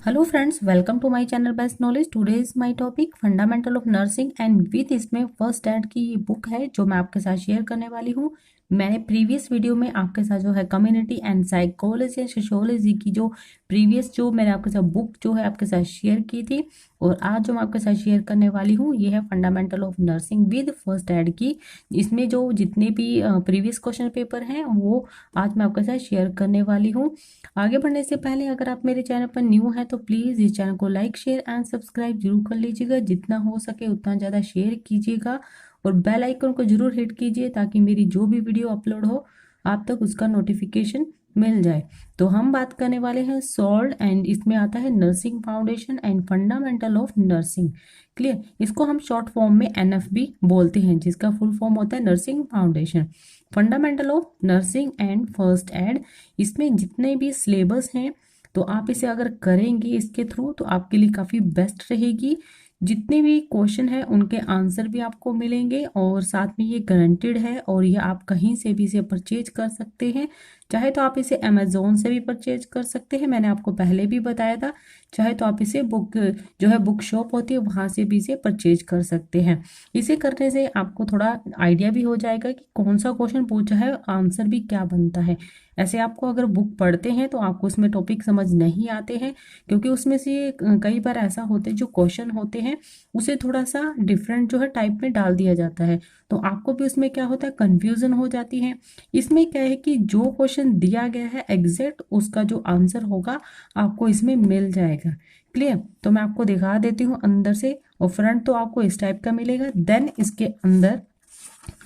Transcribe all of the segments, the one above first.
Hello friends, welcome to my channel best knowledge. Today is my topic fundamental of nursing and with इसमें first aid की ये book है जो मैं आपके साथ शेयर करने वाली हूँ। मैंने प्रीवियस वीडियो में आपके साथ जो है community and psychology and sociology की जो प्रीवियस जो मैंने आपके साथ बुक जो है आपके साथ शेयर की थी, और आज जो मैं आपके साथ शेयर करने वाली हूँ ये है fundamental of nursing with first aid की। इसमें जो जितने भी प्रीवियस क्वेश्चन पेपर हैं वो आज मैं आपके साथ शेयर करने वाली हूँ। आगे बढ़ने से पहले अगर आप मेरे चैनल पर न्यू हैं तो प्लीज़ इस चैनल को लाइक शेयर एंड सब्सक्राइब जरूर कर लीजिएगा। जितना हो सके उतना ज़्यादा शेयर कीजिएगा और बेल आइकन को जरूर हिट कीजिए ताकि मेरी जो भी वीडियो अपलोड हो आप तक उसका नोटिफिकेशन मिल जाए। तो हम बात करने वाले हैं सॉल्ड एंड इसमें आता है nursing foundation and fundamental of nursing. Clear, इसको हम शॉर्ट फॉर्म में एनएफबी बोलते हैं जिसका फुल फॉर्म होता है nursing foundation fundamental of nursing and first aid. इसमें जितने भी सिलेबस हैं तो आप इसे अगर करेंगे इसके थ्रू तो आपके लिए काफ़ी बेस्ट रहेगी। जितने भी क्वेश्चन हैं उनके आंसर भी आपको मिलेंगे और साथ में ये गारंटेड है और ये आप कहीं से भी इसे परचेज कर सकते हैं। चाहे तो आप इसे अमेजोन से भी परचेज कर सकते हैं, मैंने आपको पहले भी बताया था। चाहे तो आप इसे बुक जो है बुक शॉप होती है वहाँ से भी इसे परचेज कर सकते हैं। इसे करने से आपको थोड़ा आइडिया भी हो जाएगा कि कौन सा क्वेश्चन पूछा है, आंसर भी क्या बनता है। ऐसे आपको अगर बुक पढ़ते हैं तो आपको उसमें टॉपिक समझ नहीं आते हैं, क्योंकि उसमें से कई बार ऐसा होता है जो क्वेश्चन होते हैं उसे थोड़ा सा डिफरेंट जो है टाइप में डाल दिया जाता है, तो आपको भी उसमें क्या होता है कंफ्यूजन हो जाती है। इसमें क्या है कि जो क्वेश्चन दिया गया है एग्जैक्ट उसका जो आंसर होगा आपको इसमें मिल जाएगा। क्लियर, तो मैं आपको दिखा देती हूँ अंदर से, और फ्रंट तो आपको इस टाइप का मिलेगा। देन इसके अंदर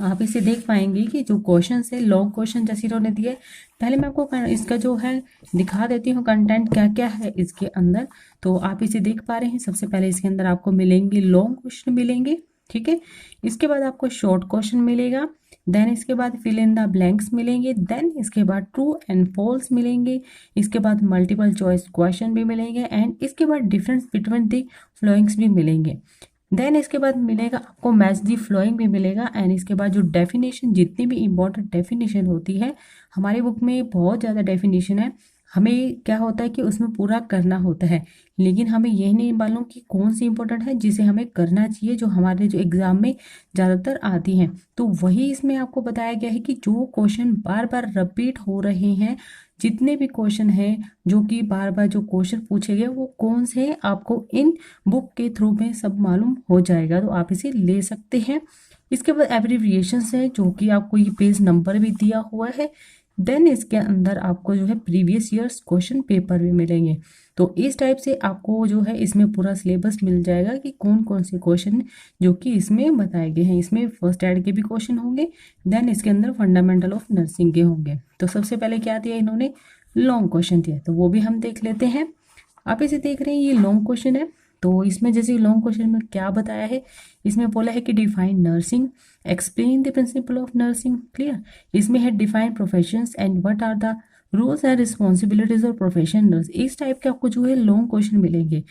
आप इसे देख पाएंगे कि जो क्वेश्चन है लॉन्ग क्वेश्चन जैसे इन्होंने दिए। पहले मैं आपको इसका जो है दिखा देती हूँ कंटेंट क्या क्या है इसके अंदर। तो आप इसे देख पा रहे हैं, सबसे पहले इसके अंदर आपको मिलेंगे लॉन्ग क्वेश्चन मिलेंगे, ठीक है। इसके बाद आपको शॉर्ट क्वेश्चन मिलेगा, देन इसके बाद फिल इन द ब्लैंक्स मिलेंगे, देन इसके बाद ट्रू एंड फॉल्स मिलेंगे, इसके बाद मल्टीपल चॉइस क्वेश्चन भी मिलेंगे एंड इसके बाद डिफरेंस बिटवीन द फ्लोइंग्स भी मिलेंगे। देन इसके बाद मिलेगा आपको मैच दी फ्लोइंग भी मिलेगा एंड इसके बाद जो डेफिनेशन जितनी भी इंपॉर्टेंट डेफिनेशन होती है हमारी बुक में बहुत ज़्यादा डेफिनेशन है। हमें क्या होता है कि उसमें पूरा करना होता है, लेकिन हमें यही नहीं मालूम कि कौन सी इंपॉर्टेंट है जिसे हमें करना चाहिए, जो हमारे जो एग्जाम में ज़्यादातर आती हैं। तो वही इसमें आपको बताया गया है कि जो क्वेश्चन बार बार रिपीट हो रहे हैं, जितने भी क्वेश्चन हैं जो कि बार बार जो क्वेश्चन पूछे गए वो कौन से हैं आपको इन बुक के थ्रू में सब मालूम हो जाएगा, तो आप इसे ले सकते हैं। इसके बाद एब्रिविएशंस है जो कि आपको ये पेज नंबर भी दिया हुआ है। देन इसके अंदर आपको जो है प्रीवियस ईयर्स क्वेश्चन पेपर भी मिलेंगे। तो इस टाइप से आपको जो है इसमें पूरा सिलेबस मिल जाएगा कि कौन कौन से क्वेश्चन जो कि इसमें बताए गए हैं। इसमें फर्स्ट एड के भी क्वेश्चन होंगे, देन इसके अंदर फंडामेंटल ऑफ नर्सिंग के होंगे। तो सबसे पहले क्या दिया इन्होंने, लॉन्ग क्वेश्चन दिया, तो वो भी हम देख लेते हैं। आप इसे देख रहे हैं ये लॉन्ग क्वेश्चन है। तो इसमें जैसे लॉन्ग क्वेश्चन में क्या बताया है, इसमें बोला है कि define nursing, explain the principle of nursing. Clear, इसमें है define professions and what are the rules and responsibilities of profession nurse. इस टाइप के आपको जो है लॉन्ग क्वेश्चन मिलेंगे।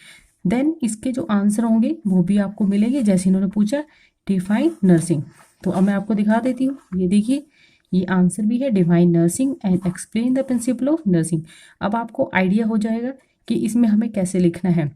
देन इसके जो आंसर होंगे वो भी आपको मिलेंगे, जैसे इन्होंने पूछा डिफाइन नर्सिंग। तो अब मैं आपको दिखा देती हूँ, ये देखिए ये आंसर भी है define nursing and explain the principle of nursing. अब आपको आइडिया हो जाएगा कि इसमें हमें कैसे लिखना है।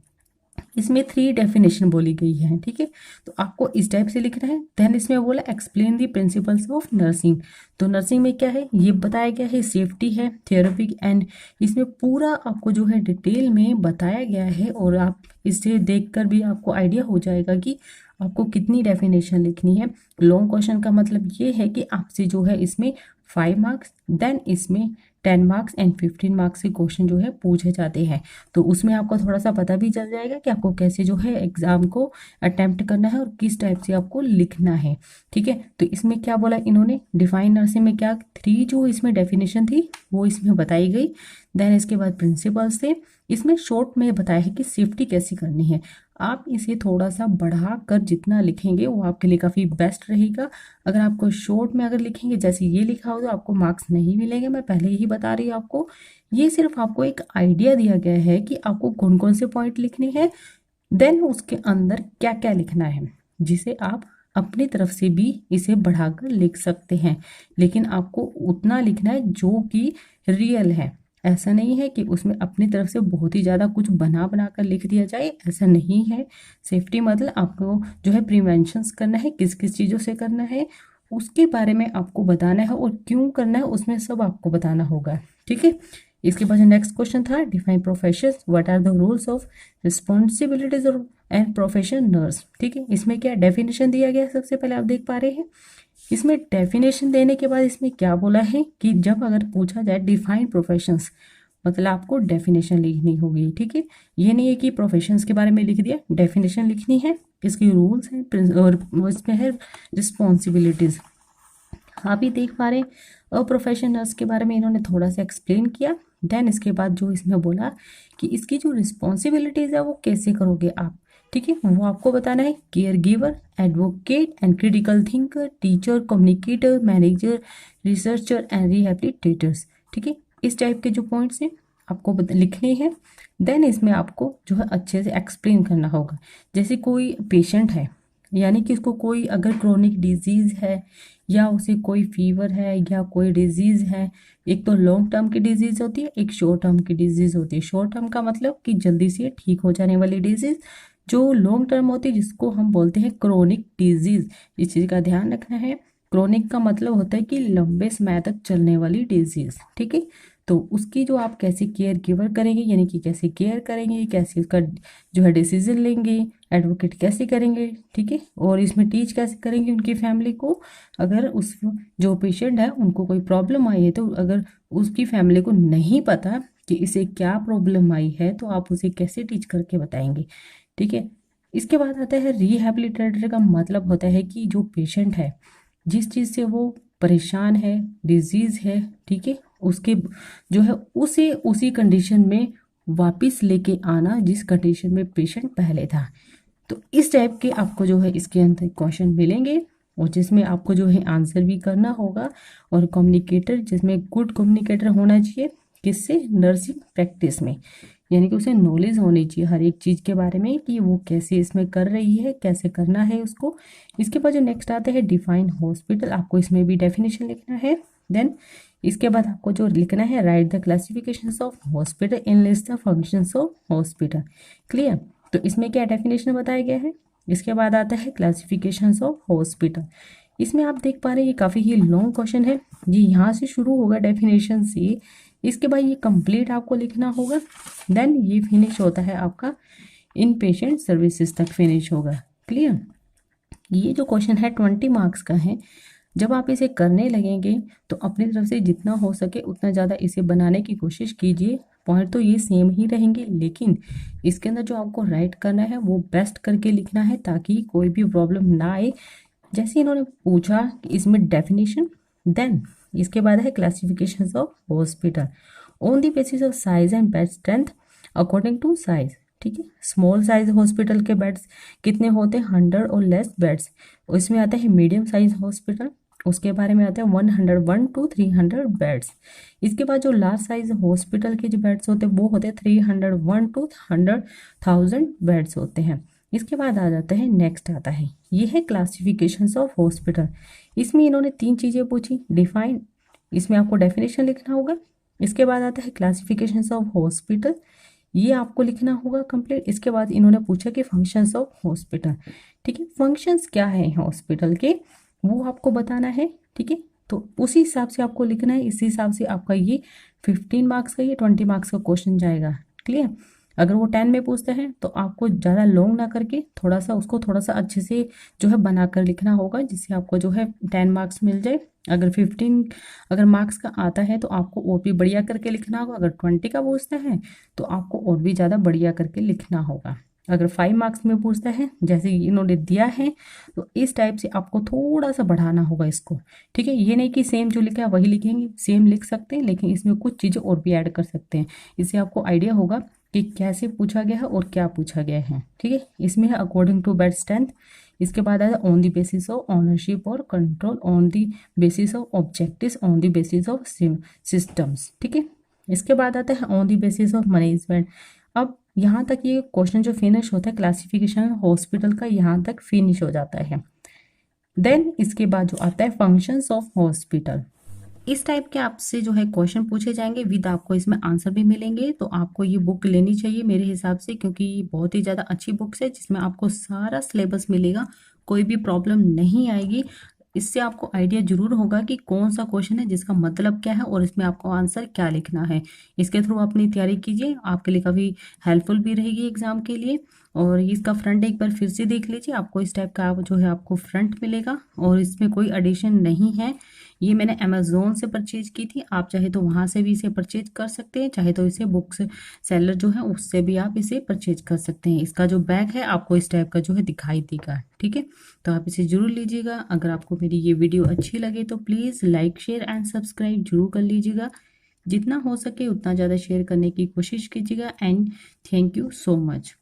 इसमें 3 डेफिनेशन बोली गई है, ठीक है, तो आपको इस टाइप से लिखना है। देन इसमें बोला explain the principles of nursing. तो नर्सिंग में क्या है ये बताया गया है, सेफ्टी है, थेरेपिक एंड इसमें पूरा आपको जो है डिटेल में बताया गया है, और आप इसे देखकर भी आपको आइडिया हो जाएगा कि आपको कितनी डेफिनेशन लिखनी है। लॉन्ग क्वेश्चन का मतलब ये है कि आपसे जो है इसमें 5 मार्क्स, देन इसमें 10 मार्क्स एंड 15 मार्क्स के क्वेश्चन जो है पूछे जाते हैं। तो उसमें आपको थोड़ा सा पता भी चल जाएगा कि आपको कैसे जो है एग्जाम को अटेम्प्ट करना है और किस टाइप से आपको लिखना है, ठीक है। तो इसमें क्या बोला इन्होंने, डिफाइन नर्सिंग में क्या 3 जो इसमें डेफिनेशन थी वो इसमें बताई गई। देन इसके बाद प्रिंसिपल्स थे, इसमें शॉर्ट में बताया है कि सेफ्टी कैसी करनी है। आप इसे थोड़ा सा बढ़ा कर जितना लिखेंगे वो आपके लिए काफ़ी बेस्ट रहेगा। अगर आपको शॉर्ट में अगर लिखेंगे जैसे ये लिखा हो तो आपको मार्क्स नहीं मिलेंगे, मैं पहले ही बता रही हूँ आपको। ये सिर्फ आपको एक आइडिया दिया गया है कि आपको कौन कौन से पॉइंट लिखने हैं, देन उसके अंदर क्या क्या लिखना है, जिसे आप अपनी तरफ से भी इसे बढ़ाकर लिख सकते हैं। लेकिन आपको उतना लिखना है जो कि रियल है। ऐसा नहीं है कि उसमें अपनी तरफ से बहुत ही ज़्यादा कुछ बना बना कर लिख दिया जाए, ऐसा नहीं है। सेफ्टी मतलब आपको जो है प्रिवेंशंस करना है, किस किस चीज़ों से करना है उसके बारे में आपको बताना है, और क्यों करना है उसमें सब आपको बताना होगा। ठीक है। इसके बाद नेक्स्ट क्वेश्चन था define profession, what are the rules of responsibilities and profession nurse. ठीक है, इसमें क्या डेफिनेशन दिया गया है, सबसे पहले आप देख पा रहे हैं। इसमें डेफिनेशन देने के बाद इसमें क्या बोला है कि जब अगर पूछा जाए डिफाइन प्रोफेशंस, मतलब आपको डेफिनेशन लिखनी होगी। ठीक है, ये नहीं है कि प्रोफेशंस के बारे में लिख दिया, डेफिनेशन लिखनी है, इसके रूल्स हैं और इसमें है रिस्पॉन्सिबिलिटीज। आप भी देख पा रहे हैं प्रोफेशनल्स के बारे में इन्होंने थोड़ा सा एक्सप्लेन किया। देन इसके बाद जो इसमें बोला कि इसकी जो रिस्पॉन्सिबिलिटीज है वो कैसे करोगे आप। ठीक है, वो आपको बताना है care giver, advocate and critical thinker, teacher, communicator, manager, researcher and rehabilitators. ठीक है, इस टाइप के जो पॉइंट्स हैं आपको लिखने हैं। देन इसमें आपको जो है अच्छे से एक्सप्लेन करना होगा। जैसे कोई पेशेंट है, यानी कि उसको कोई अगर क्रोनिक डिजीज़ है या उसे कोई फीवर है या कोई डिजीज़ है, एक तो लॉन्ग टर्म की डिजीज़ होती है, एक शॉर्ट टर्म की डिजीज़ होती है। शॉर्ट टर्म का मतलब कि जल्दी से ठीक हो जाने वाली डिजीज़, जो लॉन्ग टर्म होती है जिसको हम बोलते हैं क्रोनिक डिजीज़। इस चीज़ का ध्यान रखना है। क्रोनिक का मतलब होता है कि लंबे समय तक चलने वाली डिजीज़। ठीक है, तो उसकी जो आप कैसे केयर गिवर करेंगे, यानी कि कैसे केयर करेंगे, कैसे उसका जो है डिसीजन लेंगे, एडवोकेट कैसे करेंगे। ठीक है, और इसमें टीच कैसे करेंगे उनकी फैमिली को। अगर उस जो पेशेंट है उनको कोई प्रॉब्लम आई है, तो अगर उसकी फैमिली को नहीं पता कि इसे क्या प्रॉब्लम आई है, तो आप उसे कैसे टीच करके बताएंगे। ठीक है, इसके बाद आता है रिहैबिलिटेटर का मतलब होता है कि जो पेशेंट है जिस चीज़ से वो परेशान है, डिजीज़ है, ठीक है, उसके जो है उसे उसी कंडीशन में वापस लेके आना जिस कंडीशन में पेशेंट पहले था। तो इस टाइप के आपको जो है इसके अंदर क्वेश्चन मिलेंगे, और जिसमें आपको जो है आंसर भी करना होगा। और कम्युनिकेटर, जिसमें गुड कम्युनिकेटर होना चाहिए, किससे, नर्सिंग प्रैक्टिस में, यानी कि उसे नॉलेज होनी चाहिए हर एक चीज़ के बारे में कि वो कैसे इसमें कर रही है, कैसे करना है उसको। इसके बाद जो नेक्स्ट आता है डिफाइन हॉस्पिटल, आपको इसमें भी डेफिनेशन लिखना है। देन इसके बाद आपको जो लिखना है right the classifications of hospital in list the functions of hospital. Clear, तो इसमें क्या डेफिनेशन बताया गया है। इसके बाद आता है क्लासिफिकेशंस ऑफ हॉस्पिटल। इसमें आप देख पा रहे हैं ये काफ़ी ही लॉन्ग क्वेश्चन है, ये यहाँ से शुरू होगा डेफिनेशन से, इसके बाद ये कंप्लीट आपको लिखना होगा। देन ये फिनिश होता है आपका इन पेशेंट सर्विसेज तक फिनिश होगा। क्लियर, ये जो क्वेश्चन है 20 मार्क्स का है। जब आप इसे करने लगेंगे तो अपनी तरफ से जितना हो सके उतना ज़्यादा इसे बनाने की कोशिश कीजिए। पॉइंट तो ये सेम ही रहेंगे, लेकिन इसके अंदर जो आपको राइट करना है वो बेस्ट करके लिखना है, ताकि कोई भी प्रॉब्लम ना आए। जैसे इन्होंने पूछा कि इसमें डेफिनेशन, देन इसके बाद है classification of hospital on the basis of size and bed strength according to size. ठीक है, स्मॉल साइज हॉस्पिटल के बेड्स कितने होते हैं, 100 और लेस बेड्स। इसमें आता है मीडियम साइज हॉस्पिटल, उसके बारे में आता है 101 to 300 बेड्स। इसके बाद जो लार्ज साइज हॉस्पिटल के जो बेड्स होते हैं वो होते हैं 301 to 100,000 बेड्स होते हैं। इसके बाद आ जाता है नेक्स्ट आता है, ये है क्लासिफिकेशंस ऑफ हॉस्पिटल। इसमें इन्होंने 3 चीज़ें पूछी, डिफाइन, इसमें आपको डेफिनेशन लिखना होगा। इसके बाद आता है क्लासिफिकेशंस ऑफ हॉस्पिटल, ये आपको लिखना होगा कंप्लीट। इसके बाद इन्होंने पूछा कि फंक्शंस ऑफ हॉस्पिटल। ठीक है, फंक्शंस क्या है हॉस्पिटल के वो आपको बताना है। ठीक है, तो उसी हिसाब से आपको लिखना है, इसी हिसाब से आपका ये 15 मार्क्स का, ये 20 मार्क्स का क्वेश्चन जाएगा। क्लियर, अगर वो 10 में पूछते हैं तो आपको ज़्यादा लॉन्ग ना करके थोड़ा सा उसको थोड़ा सा अच्छे से जो है बनाकर लिखना होगा, जिससे आपको जो है 10 मार्क्स मिल जाए। अगर 15 अगर मार्क्स का आता है तो आपको और भी बढ़िया करके लिखना होगा। अगर 20 का पूछता है तो आपको और भी ज़्यादा बढ़िया करके लिखना होगा। अगर 5 मार्क्स में पूछता है जैसे इन्होंने दिया है, तो इस टाइप से आपको थोड़ा सा बढ़ाना होगा इसको। ठीक है, ये नहीं कि सेम जो लिखा है वही लिखेंगे, सेम लिख सकते हैं, लेकिन इसमें कुछ चीज़ें और भी ऐड कर सकते हैं। इससे आपको आइडिया होगा कि कैसे पूछा गया है और क्या पूछा गया है। ठीक है, इसमें है अकॉर्डिंग टू बेड स्ट्रेंथ। इसके बाद आया on the basis of ownership और control, on the basis of objectives, on the basis of systems. ठीक है, इसके बाद आता है on the basis of management. अब यहाँ तक ये क्वेश्चन जो फिनिश होता है क्लासिफिकेशन हॉस्पिटल का, यहाँ तक फिनिश हो जाता है। देन इसके बाद जो आता है फंक्शंस ऑफ हॉस्पिटल। इस टाइप के आपसे जो है क्वेश्चन पूछे जाएंगे, विद आपको इसमें आंसर भी मिलेंगे। तो आपको ये बुक लेनी चाहिए मेरे हिसाब से, क्योंकि ये बहुत ही ज़्यादा अच्छी बुक्स है जिसमें आपको सारा सिलेबस मिलेगा, कोई भी प्रॉब्लम नहीं आएगी। इससे आपको आइडिया जरूर होगा कि कौन सा क्वेश्चन है, जिसका मतलब क्या है और इसमें आपको आंसर क्या लिखना है। इसके थ्रू अपनी तैयारी कीजिए, आपके लिए काफ़ी हेल्पफुल भी रहेगी एग्जाम के लिए। और इसका फ्रंट एक बार फिर से देख लीजिए, आपको इस टाइप का जो है आपको फ्रंट मिलेगा और इसमें कोई एडिशन नहीं है। ये मैंने अमेज़ोन से परचेज की थी, आप चाहे तो वहाँ से भी इसे परचेज कर सकते हैं, चाहे तो इसे बुक्स सेलर जो है उससे भी आप इसे परचेज कर सकते हैं। इसका जो बैग है आपको इस टाइप का जो है दिखाई देगा, ठीक है। तो आप इसे जरूर लीजिएगा। अगर आपको मेरी ये वीडियो अच्छी लगे तो please like share and subscribe जरूर कर लीजिएगा। जितना हो सके उतना ज़्यादा शेयर करने की कोशिश कीजिएगा। And thank you so much.